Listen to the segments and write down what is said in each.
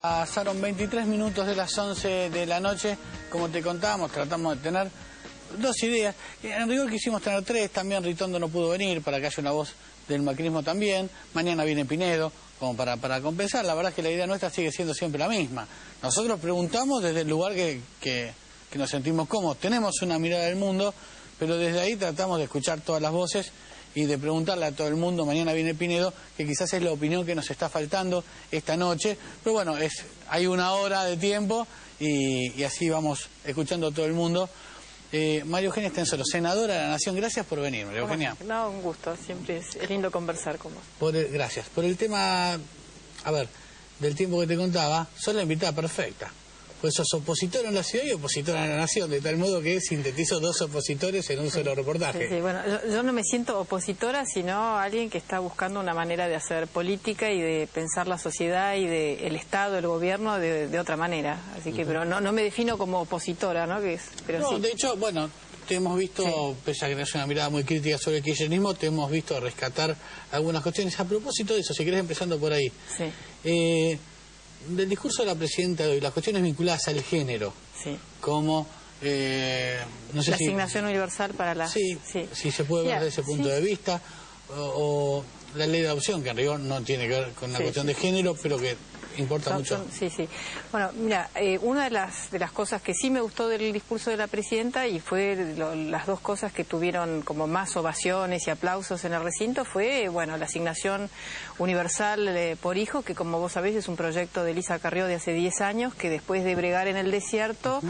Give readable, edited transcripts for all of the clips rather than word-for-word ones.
Pasaron 23 minutos de las 11 de la noche. Como te contábamos, tratamos de tener dos ideas. En rigor quisimos tener tres. También Ritondo no pudo venir para que haya una voz del macrismo también. Mañana viene Pinedo, como para compensar. La verdad es que la idea nuestra sigue siendo siempre la misma. Nosotros preguntamos desde el lugar que nos sentimos cómodos. Tenemos una mirada del mundo, pero desde ahí tratamos de escuchar todas las voces y de preguntarle a todo el mundo. Mañana viene Pinedo, que quizás es la opinión que nos está faltando esta noche, pero bueno, hay una hora de tiempo y así vamos escuchando a todo el mundo. María Eugenia Estensoro, senadora de la Nación, gracias por venir, María Eugenia. No, un gusto, siempre es lindo conversar con vos. Gracias. Por el tema, a ver, del tiempo que te contaba, sos la invitada perfecta. Pues sos opositor en la ciudad y opositor en la Nación, de tal modo que sintetizo dos opositores en un solo reportaje. Sí, bueno, yo no me siento opositora, sino alguien que está buscando una manera de hacer política y de pensar la sociedad y el Estado, el gobierno de otra manera. Así que, pero no me defino como opositora, ¿no? Pero no, sí. De hecho, bueno, te hemos visto, pese a que tenés una mirada muy crítica sobre el kirchnerismo, te hemos visto rescatar algunas cuestiones. A propósito de eso, si querés empezando por ahí. Sí. Del discurso de la presidenta de hoy, las cuestiones vinculadas al género, sí, como, no sé la si... asignación universal para la... Sí, si se puede ver desde ese punto de vista, o la ley de adopción, que en rigor no tiene que ver con una cuestión de género, pero que importa mucho. Sí. Bueno, mira, una de las cosas que sí me gustó del discurso de la presidenta, y fue las dos cosas que tuvieron como más ovaciones y aplausos en el recinto, fue, bueno, la asignación universal por hijo, que como vos sabés es un proyecto de Elisa Carrió de hace 10 años, que después de bregar en el desierto,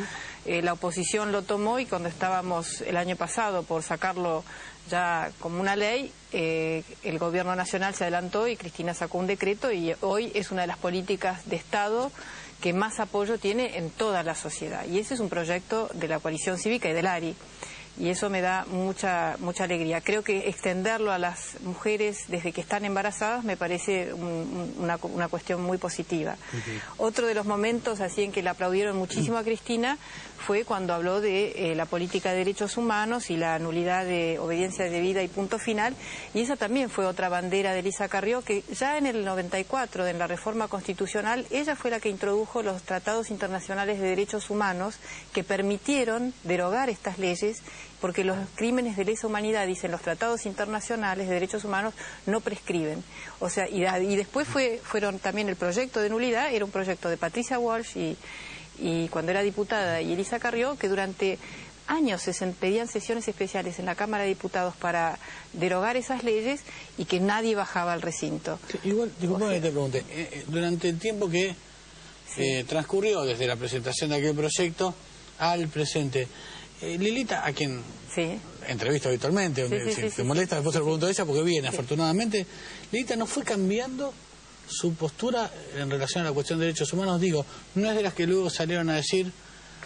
la oposición lo tomó, y cuando estábamos el año pasado por sacarlo ya como una ley, el gobierno nacional se adelantó y Cristina sacó un decreto, y hoy es una de las políticas de Estado que más apoyo tiene en toda la sociedad. Y ese es un proyecto de la coalición cívica y del ARI. Y eso me da mucha alegría. Creo que extenderlo a las mujeres desde que están embarazadas me parece una cuestión muy positiva. Otro de los momentos así en que le aplaudieron muchísimo a Cristina fue cuando habló de la política de derechos humanos y la nulidad de obediencia debida y punto final, y esa también fue otra bandera de Elisa Carrió, que ya en el 94, en la reforma constitucional, ella fue la que introdujo los tratados internacionales de derechos humanos que permitieron derogar estas leyes, porque los crímenes de lesa humanidad, dicen los tratados internacionales de derechos humanos, no prescriben. O sea, y después fueron también el proyecto de nulidad, era un proyecto de Patricia Walsh y cuando era diputada, y Elisa Carrió, que durante años se pedían sesiones especiales en la Cámara de Diputados para derogar esas leyes y que nadie bajaba al recinto. Sí, igual, disculpame que te pregunte, durante el tiempo que transcurrió desde la presentación de aquel proyecto al presente, Lilita, a quien entrevisto habitualmente, si te molesta después te lo pregunto a ella porque viene afortunadamente, Lilita no fue cambiando su postura en relación a la cuestión de derechos humanos. Digo, no es de las que luego salieron a decir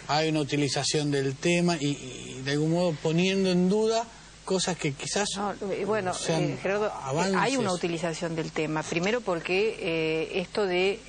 hay una utilización del tema y de algún modo poniendo en duda cosas que quizás sean Gerardo, avances. Hay una utilización del tema, primero porque esto de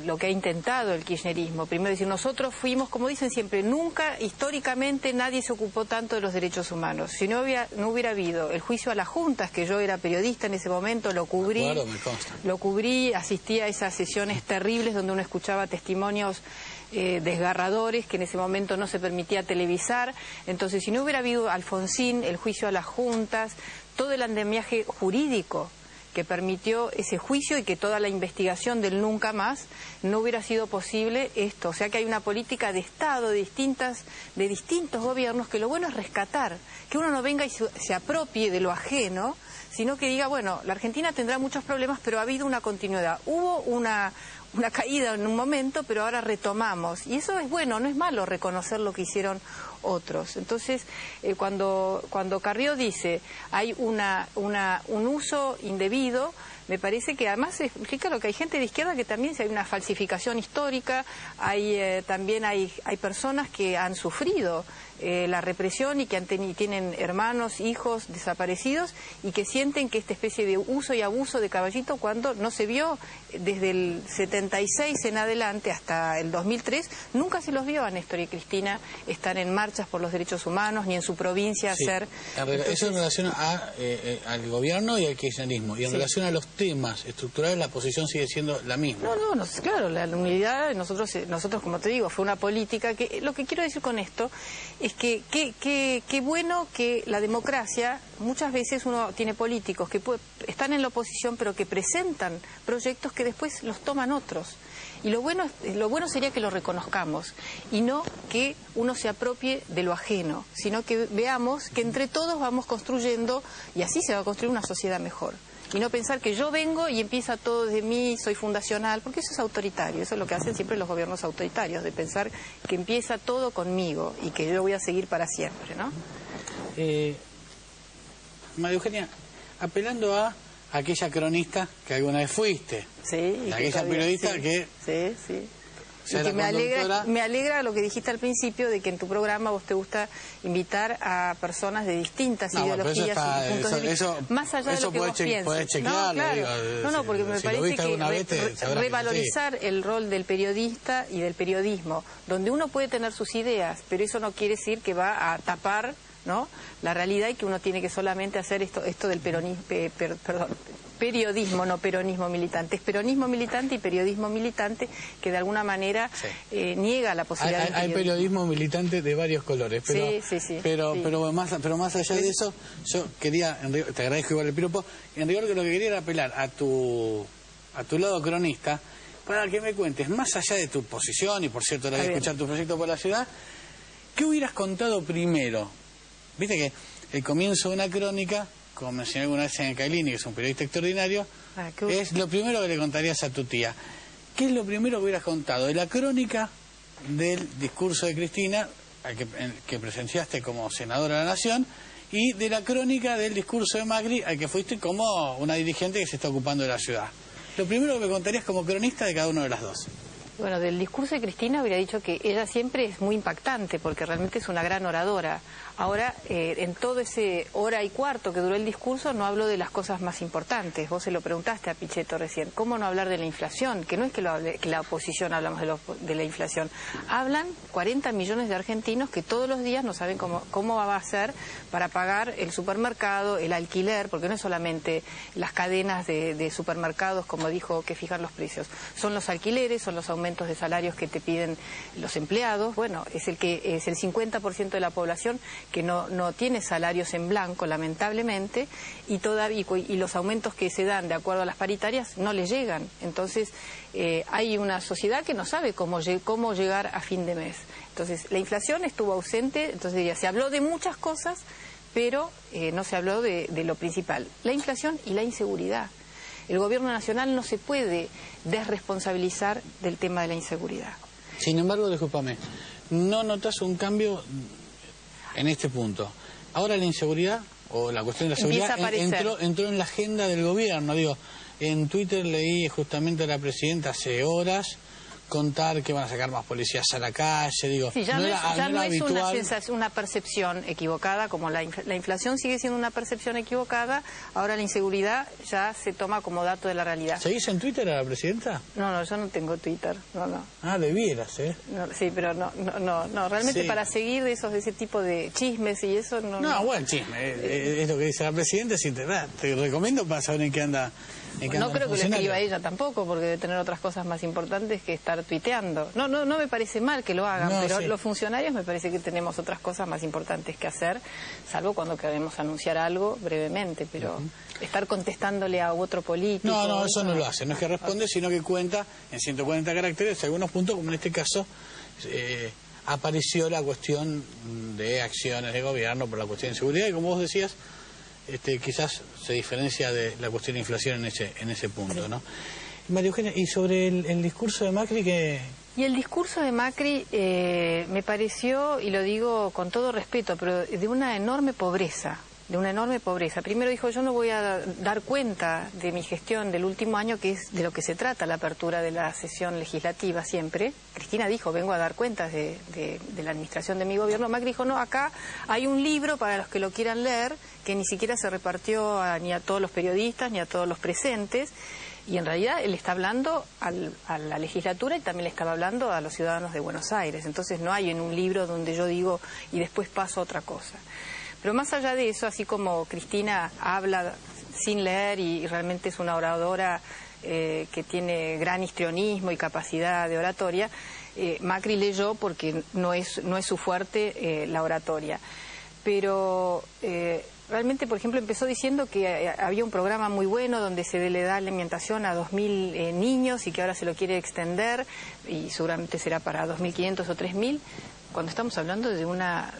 lo que ha intentado el kirchnerismo, primero decir, nosotros fuimos, como dicen siempre, nunca históricamente nadie se ocupó tanto de los derechos humanos. Si no hubiera habido el juicio a las juntas, que yo era periodista en ese momento, lo cubrí, asistí a esas sesiones terribles donde uno escuchaba testimonios desgarradores que en ese momento no se permitía televisar. Entonces, si no hubiera habido Alfonsín, el juicio a las juntas, todo el andamiaje jurídico que permitió ese juicio y que toda la investigación del nunca más, no hubiera sido posible esto. O sea que hay una política de Estado de distintos gobiernos, que lo bueno es rescatar, que uno no venga y se apropie de lo ajeno, sino que diga, bueno, la Argentina tendrá muchos problemas, pero ha habido una continuidad. Hubo una caída en un momento, pero ahora retomamos. Y eso es bueno, no es malo reconocer lo que hicieron otros. Entonces, cuando Carrió dice hay un uso indebido, me parece que además explica lo que hay gente de izquierda que también, si hay una falsificación histórica, también hay personas que han sufrido la represión y que tienen hermanos, hijos desaparecidos y que sienten que esta especie de uso y abuso de Caballito, cuando no se vio desde el 76 en adelante hasta el 2003, nunca se los vio a Néstor y Cristina estar en marchas por los derechos humanos ni en su provincia hacer... Eso en relación al gobierno y al kirchnerismo, y en relación a los temas estructurales la posición sigue siendo la misma. No, claro, la unidad, nosotros como te digo, fue una política que, lo que quiero decir con esto es que qué bueno que la democracia, muchas veces uno tiene políticos que están en la oposición pero que presentan proyectos que después los toman otros. Y lo bueno sería que lo reconozcamos y no que uno se apropie de lo ajeno, sino que veamos que entre todos vamos construyendo y así se va a construir una sociedad mejor. Y no pensar que yo vengo y empieza todo de mí, soy fundacional, porque eso es autoritario, eso es lo que hacen siempre los gobiernos autoritarios, de pensar que empieza todo conmigo y que yo voy a seguir para siempre, ¿no? María Eugenia, apelando a aquella cronista que alguna vez fuiste, sí, aquella periodista sí, que... Sí. Y que me alegra lo que dijiste al principio, de que en tu programa vos te gusta invitar a personas de distintas ideologías y puntos de vista. Más allá de lo que vos pienses. No, claro. Porque me parece que revalorizar el rol del periodista y del periodismo, donde uno puede tener sus ideas, pero eso no quiere decir que va a tapar, ¿no?, la realidad, y que uno tiene que solamente hacer esto del periodismo, no peronismo militante. Es peronismo militante y periodismo militante que de alguna manera niega la posibilidad de hay periodismo militante de varios colores, pero, pero más allá de eso, yo quería, te agradezco igual el piropo, en rigor que lo que quería era apelar a tu lado cronista para que me cuentes, más allá de tu posición, y por cierto la de escuchar tu proyecto por la ciudad, ¿qué hubieras contado primero? Viste que el comienzo de una crónica, como mencioné alguna vez en Cailini, que es un periodista extraordinario, es lo primero que le contarías a tu tía. ¿Qué es lo primero que hubieras contado de la crónica del discurso de Cristina, que presenciaste como senadora de la Nación, y de la crónica del discurso de Macri, al que fuiste como una dirigente que se está ocupando de la ciudad? Lo primero que me contarías como cronista de cada una de las dos. Bueno, del discurso de Cristina hubiera dicho que ella siempre es muy impactante, porque realmente es una gran oradora. Ahora, en todo ese hora y cuarto que duró el discurso, no habló de las cosas más importantes. Vos se lo preguntaste a Pichetto recién. ¿Cómo no hablar de la inflación? Que no es que la oposición hablamos de la inflación. Hablan 40 millones de argentinos que todos los días no saben cómo va a ser para pagar el supermercado, el alquiler, porque no es solamente las cadenas de supermercados, como dijo, que fijan los precios. Son los alquileres, son los aumentos de salarios que te piden los empleados. Bueno, es el 50% de la población que no tiene salarios en blanco, lamentablemente, y los aumentos que se dan de acuerdo a las paritarias no les llegan. Entonces, hay una sociedad que no sabe cómo llegar a fin de mes. Entonces, la inflación estuvo ausente, entonces diría, se habló de muchas cosas, pero no se habló de lo principal, la inflación y la inseguridad. El gobierno nacional no se puede desresponsabilizar del tema de la inseguridad. Sin embargo, discúlpame, ¿no notas un cambio en este punto? Ahora la inseguridad, o la cuestión de la seguridad, entró en la agenda del gobierno. Digo, en Twitter leí justamente a la presidenta hace horas contar que van a sacar más policías a la calle. Digo, sí, ya no es una percepción equivocada, como la inflación sigue siendo una percepción equivocada. Ahora la inseguridad ya se toma como dato de la realidad. ¿Seguís en Twitter a la presidenta? No, yo no tengo Twitter, no. Ah, debieras, No, sí, pero no, realmente sí. Para seguir de ese tipo de chismes y eso no. No, bueno, chisme, es lo que dice la presidenta, si te recomiendo para saber en qué anda. No creo que lo escriba ella tampoco, porque debe tener otras cosas más importantes que estar tuiteando. No me parece mal que lo hagan, pero los funcionarios me parece que tenemos otras cosas más importantes que hacer, salvo cuando queremos anunciar algo brevemente, pero estar contestándole a otro político... No, eso no lo hace, no es que responde, sino que cuenta en 140 caracteres algunos puntos, como en este caso apareció la cuestión de acciones de gobierno por la cuestión de seguridad, y como vos decías, quizás se diferencia de la cuestión de inflación en ese punto, ¿no? María Eugenia, y sobre el discurso de Macri, que... Y el discurso de Macri me pareció, y lo digo con todo respeto, pero de una enorme pobreza. Primero dijo, yo no voy a dar cuenta de mi gestión del último año, que es de lo que se trata la apertura de la sesión legislativa siempre. Cristina dijo, vengo a dar cuentas de la administración de mi gobierno. Macri dijo, no, acá hay un libro para los que lo quieran leer, que ni siquiera se repartió ni a todos los periodistas, ni a todos los presentes. Y en realidad él está hablando a la legislatura y también le estaba hablando a los ciudadanos de Buenos Aires. Entonces no hay en un libro donde yo digo y después paso a otra cosa. Pero más allá de eso, así como Cristina habla sin leer y realmente es una oradora que tiene gran histrionismo y capacidad de oratoria. Macri leyó porque no es su fuerte la oratoria. Pero realmente, por ejemplo, empezó diciendo que había un programa muy bueno donde se le da alimentación a 2.000 niños y que ahora se lo quiere extender y seguramente será para 2.500 o 3.000, cuando estamos hablando de una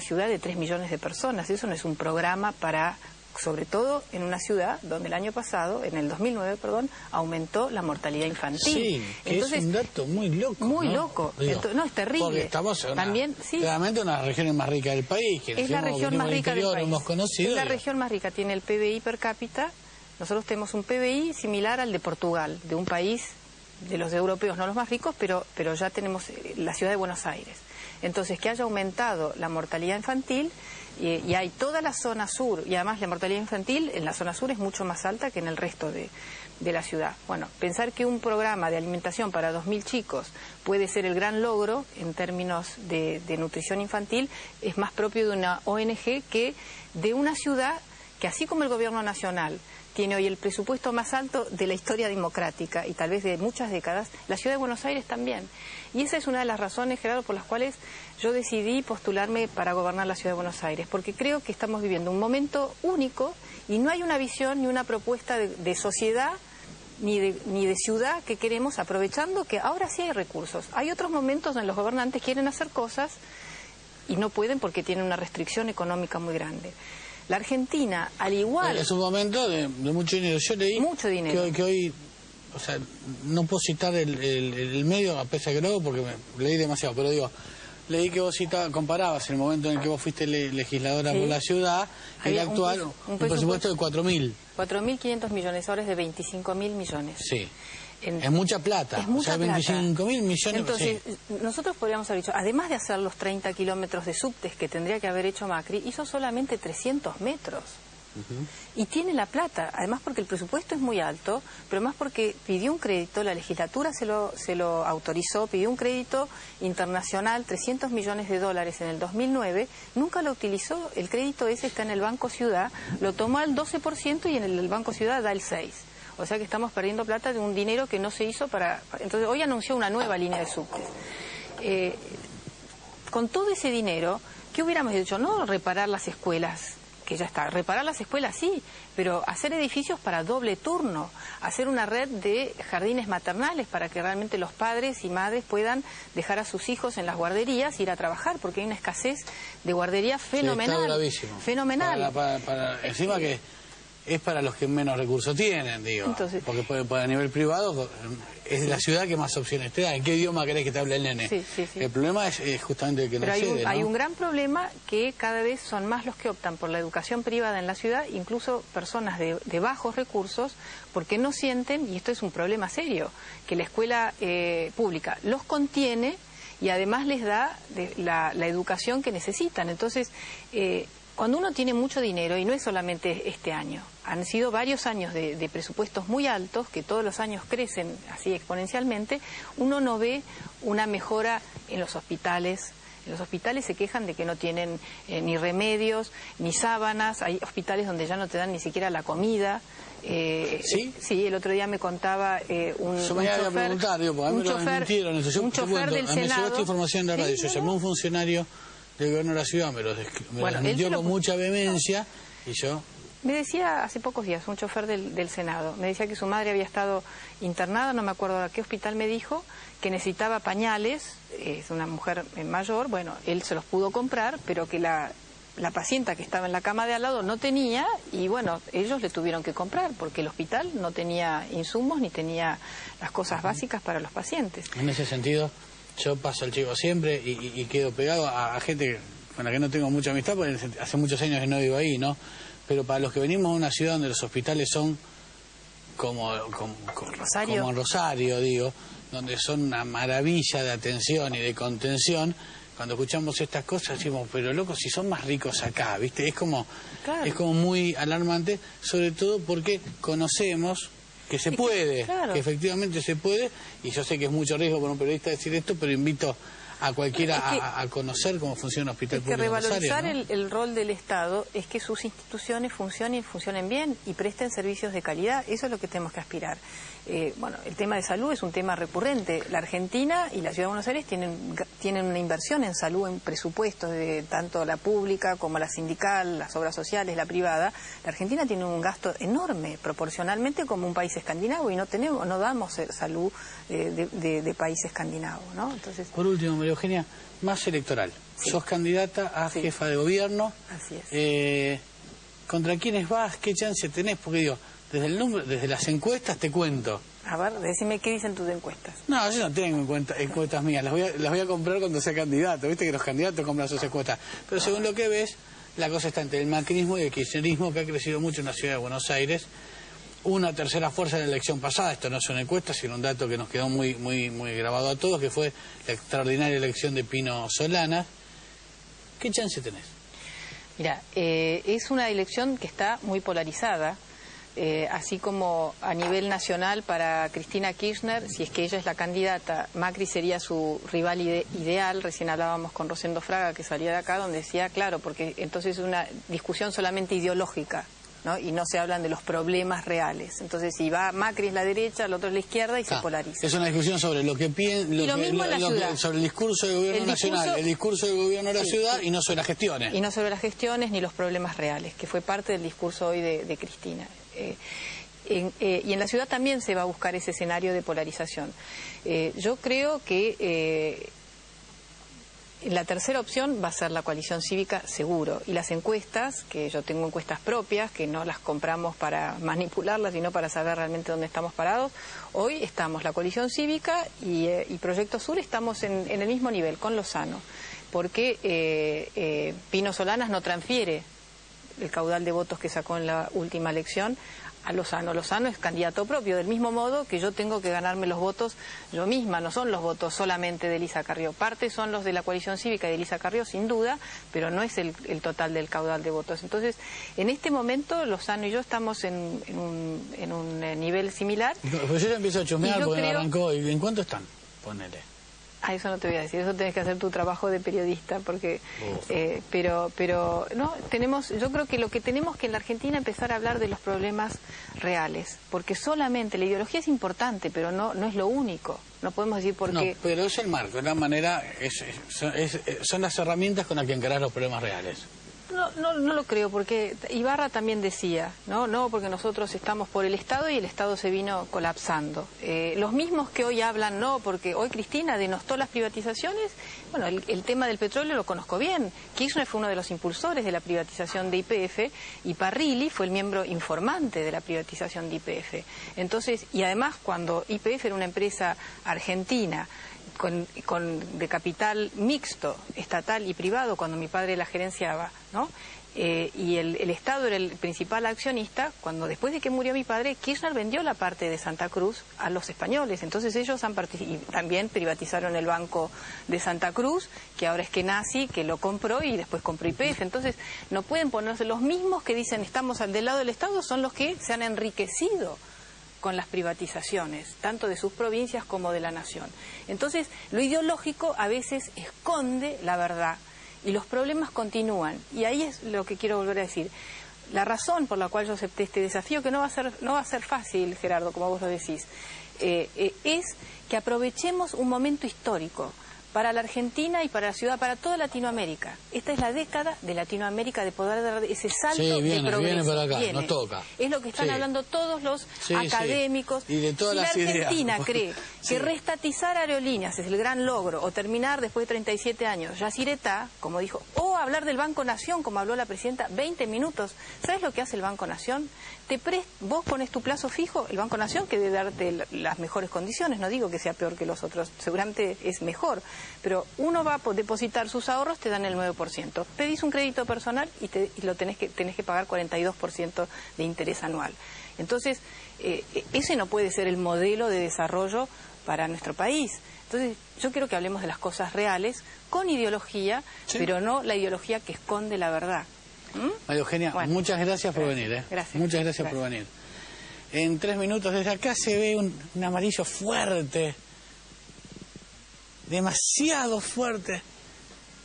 ciudad de 3 millones de personas. Eso no es un programa para... sobre todo en una ciudad donde el año pasado, en el 2009, perdón, aumentó la mortalidad infantil. Sí, que entonces, es un dato muy loco. Muy ¿no? loco. Digo, no, es terrible. Porque estamos en también, sí, realmente una de las regiones más ricas del país. Que es la región más rica del país. Hemos conocido, es la región más rica, tiene el PBI per cápita. Nosotros tenemos un PBI similar al de Portugal, de un país de los europeos, no los más ricos, pero ya tenemos la ciudad de Buenos Aires. Entonces, que haya aumentado la mortalidad infantil, y hay toda la zona sur, y además la mortalidad infantil en la zona sur es mucho más alta que en el resto de la ciudad. Bueno, pensar que un programa de alimentación para 2.000 chicos puede ser el gran logro en términos de nutrición infantil es más propio de una ONG que de una ciudad que, así como el gobierno nacional tiene hoy el presupuesto más alto de la historia democrática y tal vez de muchas décadas, la ciudad de Buenos Aires también. Y esa es una de las razones, Gerardo, por las cuales yo decidí postularme para gobernar la ciudad de Buenos Aires, porque creo que estamos viviendo un momento único y no hay una visión ni una propuesta de sociedad ni de ciudad que queremos, aprovechando que ahora sí hay recursos. Hay otros momentos donde los gobernantes quieren hacer cosas y no pueden porque tienen una restricción económica muy grande. La Argentina, al igual... Es un momento de mucho dinero. Yo leí mucho dinero. Que hoy, o sea, no puedo citar el medio, a pesar que lo hago porque leí demasiado, pero digo, leí que vos comparabas el momento en el que vos fuiste legisladora por la ciudad, el actual, un presupuesto de 4.000. 4.500 millones, ahora es de 25.000 millones. Sí. Es mucha plata, es mucha plata. 25.000 millones. Entonces, sí. Nosotros podríamos haber dicho, además de hacer los 30 kilómetros de subtes que tendría que haber hecho Macri, hizo solamente 300 metros. Y tiene la plata, además porque el presupuesto es muy alto, pero más porque pidió un crédito, la legislatura se lo autorizó, pidió un crédito internacional, 300 millones de dólares en el 2009, nunca lo utilizó, el crédito ese está en el Banco Ciudad, lo tomó al 12% y en el Banco Ciudad da el 6%. O sea que estamos perdiendo plata de un dinero que no se hizo para... Entonces hoy anunció una nueva línea de subtes. Con todo ese dinero, ¿qué hubiéramos hecho? No reparar las escuelas, que ya está. Reparar las escuelas sí, pero hacer edificios para doble turno, hacer una red de jardines maternales para que realmente los padres y madres puedan dejar a sus hijos en las guarderías e ir a trabajar, porque hay una escasez de guarderías fenomenal. Sí, está bravísimo. Fenomenal. Encima que es para los que menos recursos tienen, digo. Entonces, porque a nivel privado es la ciudad que más opciones te da. ¿En qué idioma querés que te hable el nene? Sí. El problema es justamente el que no accede, ¿no? Hay un gran problema que cada vez son más los que optan por la educación privada en la ciudad, incluso personas de bajos recursos, porque no sienten, y esto es un problema serio, que la escuela pública los contiene y además les da la educación que necesitan. Entonces, cuando uno tiene mucho dinero, y no es solamente este año, han sido varios años de presupuestos muy altos, que todos los años crecen así exponencialmente, uno no ve una mejora en los hospitales. En los hospitales se quejan de que no tienen ni remedios, ni sábanas, hay hospitales donde ya no te dan ni siquiera la comida. ¿Sí? Sí, el otro día me contaba un chofer. Yo me iba a preguntar, digo, porque a mí me mintieron eso. Un chofer del Senado. Me llegó esta información de la radio, yo llamé a un funcionario del gobierno de la ciudad, me lo desmintió con mucha vehemencia, y yo... Me decía hace pocos días, un chofer del Senado, me decía que su madre había estado internada, no me acuerdo a qué hospital me dijo, que necesitaba pañales, es una mujer mayor, bueno, él se los pudo comprar, pero que la paciente que estaba en la cama de al lado no tenía, y bueno, ellos le tuvieron que comprar, porque el hospital no tenía insumos ni tenía las cosas básicas para los pacientes. En ese sentido, yo paso el chivo siempre y quedo pegado a gente con la que no tengo mucha amistad, porque hace muchos años que no vivo ahí, ¿no? Pero para los que venimos a una ciudad donde los hospitales son como en Rosario, digo, donde son una maravilla de atención y de contención, cuando escuchamos estas cosas decimos, pero loco, si son más ricos acá, ¿viste? Es como muy alarmante, sobre todo porque conocemos que se puede, que efectivamente se puede, y yo sé que es mucho riesgo para un periodista decir esto, pero invito a cualquiera a conocer cómo funciona un hospital público en Rosario, revalorizar ¿no? el rol del Estado es que sus instituciones funcionen bien y presten servicios de calidad. Eso es lo que tenemos que aspirar. Bueno, el tema de salud es un tema recurrente. La Argentina y la Ciudad de Buenos Aires tienen una inversión en salud, en presupuestos de tanto la pública como la sindical, las obras sociales, la privada. La Argentina tiene un gasto enorme proporcionalmente como un país escandinavo y no damos salud de país escandinavo, ¿no? Entonces, por último, María Eugenia, más electoral. Sí. Sos candidata a Sí. jefa de gobierno. Así es. ¿Contra quiénes vas? ¿Qué chance tenés? Porque digo, desde las encuestas te cuento. A ver, decime qué dicen tus encuestas. No, yo no tengo encuestas mías, las voy a comprar cuando sea candidato. Viste que los candidatos compran sus encuestas. Pero según lo que ves, la cosa está entre el macrismo y el kirchnerismo, que ha crecido mucho en la ciudad de Buenos Aires. Una tercera fuerza en la elección pasada, esto no es una encuesta, sino un dato que nos quedó muy grabado a todos, que fue la extraordinaria elección de Pino Solanas. ¿Qué chance tenés? Mira, es una elección que está muy polarizada. Así como a nivel nacional para Cristina Kirchner, si es que ella es la candidata, Macri sería su rival ideal. Recién hablábamos con Rosendo Fraga, que salía de acá, donde decía, claro, porque entonces es una discusión solamente ideológica, ¿no? Y no se hablan de los problemas reales. Entonces, si va Macri es la derecha, el otro es la izquierda y se polariza. Es una discusión sobre lo que piensa, sobre el discurso del gobierno nacional, el discurso del gobierno de la ciudad, y no sobre las gestiones. Y no sobre las gestiones ni los problemas reales, que fue parte del discurso hoy de Cristina. Y en la ciudad también se va a buscar ese escenario de polarización. Yo creo que la tercera opción va a ser la coalición cívica, seguro. Y las encuestas, que yo tengo encuestas propias, que no las compramos para manipularlas, sino para saber realmente dónde estamos parados. Hoy estamos, la coalición cívica y Proyecto Sur, estamos en el mismo nivel, con Lozano. Porque Pino Solanas no transfiere el caudal de votos que sacó en la última elección a Lozano. Lozano es candidato propio, del mismo modo que yo tengo que ganarme los votos yo misma. No son los votos solamente de Elisa Carrió, parte son los de la coalición cívica de Elisa Carrió, sin duda, pero no es el total del caudal de votos. Entonces, en este momento, Lozano y yo estamos en un nivel similar. Pues yo ya empiezo a chusmear porque no arrancó. ¿Y en cuánto están? Ponele. Ah, eso no te voy a decir, eso tenés que hacer tu trabajo de periodista, porque pero no tenemos. Yo creo que lo que tenemos que en la Argentina empezar a hablar de los problemas reales, porque solamente la ideología es importante, pero no es lo único. No podemos decir por qué. No, pero es el marco, es la manera, son las herramientas con las que encarás los problemas reales. No lo creo, porque Ibarra también decía, no, porque nosotros estamos por el Estado y el Estado se vino colapsando. Los mismos que hoy hablan, no, porque hoy Cristina denostó las privatizaciones. Bueno, el tema del petróleo lo conozco bien. Kirchner fue uno de los impulsores de la privatización de YPF y Parrilli fue el miembro informante de la privatización de YPF. Entonces, y además cuando YPF era una empresa argentina, de capital mixto, estatal y privado, cuando mi padre la gerenciaba, ¿no? Y el Estado era el principal accionista. Cuando después de que murió mi padre, Kirchner vendió la parte de Santa Cruz a los españoles. Entonces ellos y también privatizaron el Banco de Santa Cruz, que ahora es Kenasi, que lo compró y después compró YPF. Entonces no pueden ponerse los mismos que dicen estamos del lado del Estado, son los que se han enriquecido con las privatizaciones, tanto de sus provincias como de la nación. Entonces, lo ideológico a veces esconde la verdad y los problemas continúan. Y ahí es lo que quiero volver a decir. La razón por la cual yo acepté este desafío, que no va a ser fácil, Gerardo, como vos lo decís, es que aprovechemos un momento histórico para la Argentina y para la ciudad, para toda Latinoamérica. Esta es la década de Latinoamérica de poder dar ese salto de progreso. Viene para acá, nos toca. Es lo que están hablando todos los académicos. Y de todas las ideas. Si la Argentina cree que reestatizar aerolíneas es el gran logro, o terminar después de 37 años, Yacyretá, como dijo, o hablar del Banco Nación, como habló la presidenta, 20 minutos. ¿Sabes lo que hace el Banco Nación? Vos pones tu plazo fijo, el Banco Nación, que debe darte las mejores condiciones, no digo que sea peor que los otros, seguramente es mejor, pero uno va a depositar sus ahorros, te dan el 9%. Pedís un crédito personal y lo tenés que pagar 42% de interés anual. Entonces, ese no puede ser el modelo de desarrollo para nuestro país. Entonces, yo quiero que hablemos de las cosas reales, con ideología, pero no la ideología que esconde la verdad. María Eugenia, muchas gracias por venir. Gracias. Muchas gracias por venir. En 3 minutos desde acá se ve un amarillo fuerte. demasiado fuerte.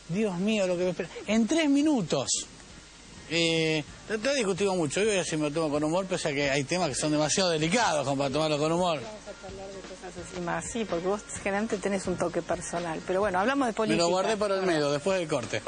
Dios mío, lo que me espera. En 3 minutos. Te discutimos mucho. Yo si me lo tomo con humor, pese a que hay temas que son demasiado delicados como para tomarlo con humor. Vamos a hablar de cosas así más, sí, porque vos generalmente tenés un toque personal. Pero bueno, hablamos de política. Me lo guardé para el medio, después del corte.